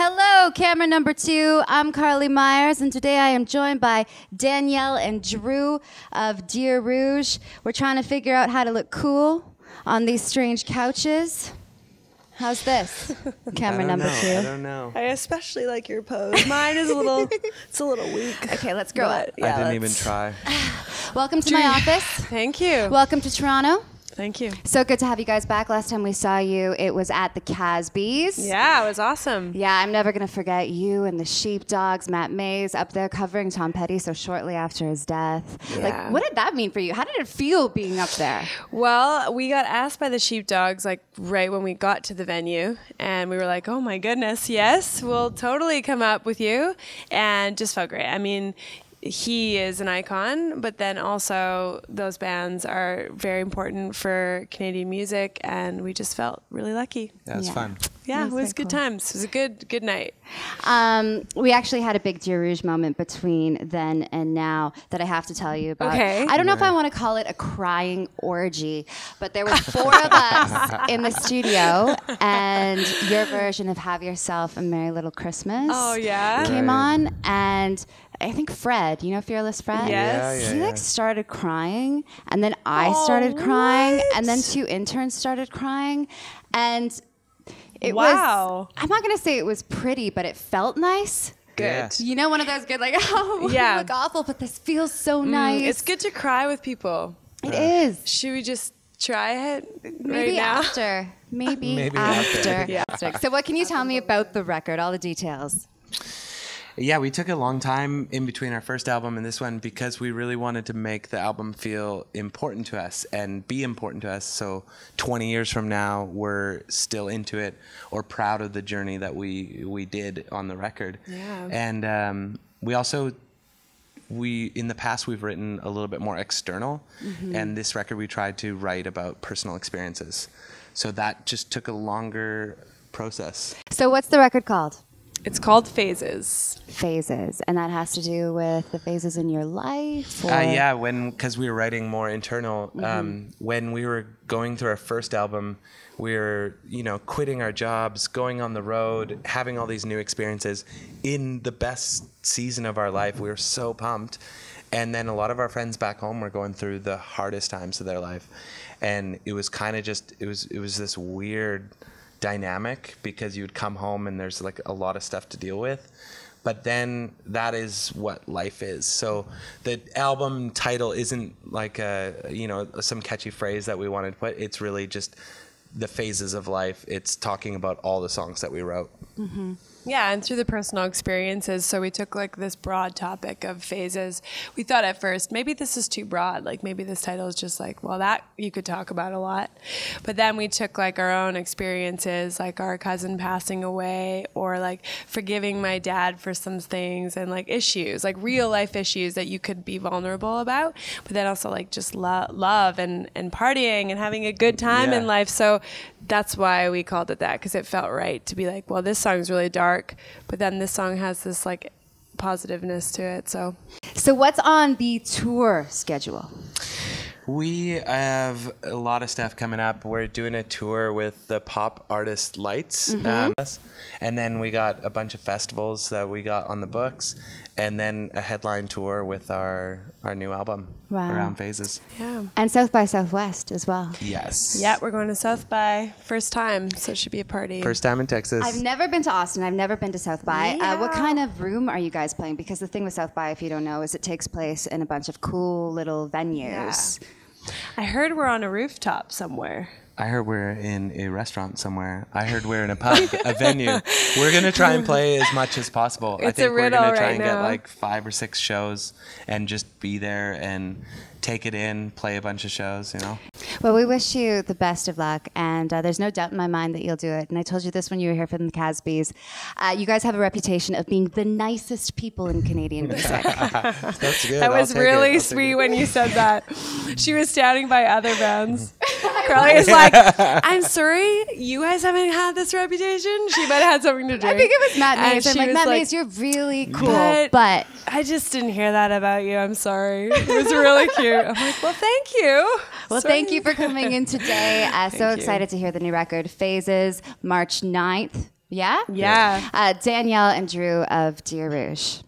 Hello, camera number 2. I'm Carly Myers, and today I am joined by Danielle and Drew of Dear Rouge. We're trying to figure out how to look cool on these strange couches. How's this? Camera number 2. I don't know. I especially like your pose. Mine is it's a little weak. Okay, let's grow up. I didn't even try. Welcome to my office. Thank you. Welcome to Toronto. Thank you. So good to have you guys back. Last time we saw you, it was at the Casbys. Yeah, it was awesome. Yeah, I'm never going to forget you and the Sheepdogs, Matt Mays, up there covering Tom Petty so shortly after his death. Yeah. Like, what did that mean for you? How did it feel being up there? Well, we got asked by the Sheepdogs like right when we got to the venue, and we were like, oh my goodness, yes, we'll totally come up with you, and just felt great. I mean, he is an icon, but then also those bands are very important for Canadian music, and we just felt really lucky. Yeah, it was fun. Yeah, it was good cool. times. It was a good night. We actually had a big Dear Rouge moment between then and now that I have to tell you about. Okay. I don't know if I want to call it a crying orgy, but there were 4 of us in the studio, and your version of Have Yourself a Merry Little Christmas Oh, yeah? came on, and I think Fred, you know Fearless Fred? Yes. He like started crying, and then I started crying, and then 2 interns started crying, and it was, I'm not going to say it was pretty, but it felt nice. Good. Yeah. You know, one of those good, like, oh, Yeah. you look awful, but this feels so nice. It's good to cry with people. It is. Should we just try it Maybe right now? after. Maybe Maybe after. after. Yeah. So what can you tell me about the record, all the details? Yeah, we took a long time in between our first album and this one because we really wanted to make the album feel important to us and be important to us. So 20 years from now, we're still into it or proud of the journey that we did on the record. Yeah. And we also, in the past, we've written a little bit more external. And this record, we tried to write about personal experiences. So that just took a longer process. So what's the record called? It's called Phases. Phases. And that has to do with the phases in your life? Or? Yeah, because we were writing more internal. When we were going through our first album, we were, quitting our jobs, going on the road, having all these new experiences in the best season of our life. We were so pumped. And then a lot of our friends back home were going through the hardest times of their life. And it was kind of just, it was this weird dynamic because you'd come home and there's like a lot of stuff to deal with, but then that is what life is. So the album title isn't like some catchy phrase that we wanted to put. It's really just the phases of life. It's talking about all the songs that we wrote. Yeah, and through the personal experiences. So we took like this broad topic of phases. We thought at first, maybe this is too broad. Like maybe this title is just like, well, that you could talk about a lot. But then we took like our own experiences, like our cousin passing away or like forgiving my dad for some things and like issues, like real life issues that you could be vulnerable about. But then also like just love and partying and having a good time in life. So that's why we called it that, because it felt right to be like, well, this song's really dark, but then this song has this like positiveness to it. So what's on the tour schedule? We have a lot of stuff coming up. We're doing a tour with the pop artist Lights. And then we got a bunch of festivals that we got on the books. And then a headline tour with our new album around Phases. yeah. And South by Southwest as well. Yes. Yeah, we're going to South by first time, so it should be a party. First time in Texas. I've never been to Austin. I've never been to South by. What kind of room are you guys playing? Because the thing with South by, if you don't know, is it takes place in a bunch of cool little venues. Yeah. I heard we're on a rooftop somewhere. I heard we're in a restaurant somewhere. I heard we're in a pub, a venue. We're going to try and play as much as possible. It's I think a we're riddle going to try right and get now. like 5 or 6 shows and just be there and take it in, play a bunch of shows, Well, we wish you the best of luck, and there's no doubt in my mind that you'll do it. And I told you this when you were here from the Casbys. You guys have a reputation of being the nicest people in Canadian music. That's good. That I'll was take it. really I'll take sweet it. when you said that. She was standing by other bands. Carly was like, I'm sorry, you guys haven't had this reputation. She might have had something to drink. I think it was Matt And Mays. I'm she like, was Matt like, Mays, you're really cool, But- but I just didn't hear that about you. I'm sorry. It was really cute. I'm like, well, thank you. well, Sorry. thank you for coming in today. So you. excited to hear the new record, Phases, March 9th. Yeah? Yeah. Danielle and Drew of Dear Rouge.